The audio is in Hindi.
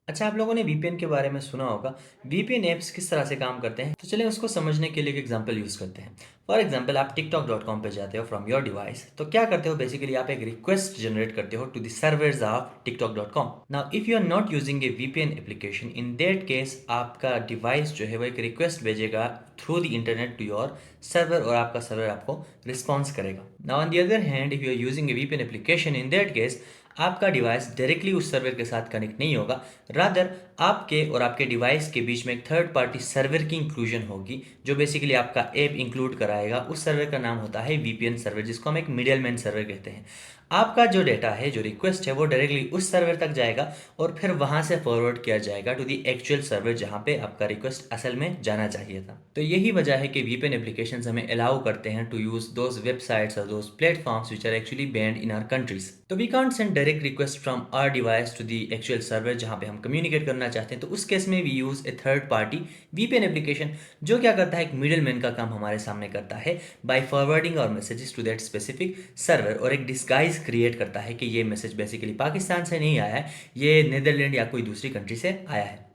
अच्छा, आप लोगों ने वीपीएन के बारे में सुना होगा। वीपीएन ऐप्स किस तरह से काम करते हैं, तो चलिए उसको समझने के लिए एक एग्जांपल यूज़ करते हैं। फॉर एग्जांपल, आप टिकटॉक.com पे जाते हो फ्रॉम योर डिवाइस, तो क्या करते हो बेसिकली, आप एक रिक्वेस्ट जनरेट करते हो to the servers of TikTok dot com. Now if you are not using a VPN application, in that case आपका डिवाइस जो है वो एक रिक्वेस्ट भेजेगा through the internet to your server, और आपका सर्वर आपको रिस्पॉन्स करेगा। Now on the other hand, if you are using a VPN application, in that case आपका डिवाइस डायरेक्टली उस सर्वर के साथ कनेक्ट नहीं होगा। रादर आपके और आपके डिवाइस के बीच में एक थर्ड पार्टी सर्वर की इंक्लूजन होगी, जो बेसिकली आपका ऐप इंक्लूड कराएगा। उस सर्वर का नाम होता है वीपीएन सर्वर, जिसको हम एक मिडलमैन सर्वर कहते हैं। आपका जो डेटा है, जो रिक्वेस्ट है, वो डायरेक्टली उस सर्वर तक जाएगा और फिर वहां से फॉरवर्ड किया जाएगा टू दी एक्चुअल सर्वर जहां पे आपका रिक्वेस्ट असल में जाना चाहिए था। तो यही वजह है कि वीपीएन एप्लीकेशन हमें अलाउ करते हैं टू यूज दोज वेबसाइट्स और those platforms which are actually banned in our countries. तो we can't send direct request from our device to the actual server जहां पे हम कम्युनिकेट करना चाहते हैं। तो उस केस में we use a third party VPN application, जो क्या करता है, एक मिडिल मैन का काम हमारे सामने करता है by forwarding our messages to that specific server, और एक डिस्गाइज क्रिएट करता है कि ये मैसेज बेसिकली पाकिस्तान से नहीं आया है, ये नीदरलैंड या कोई दूसरी कंट्री से आया है।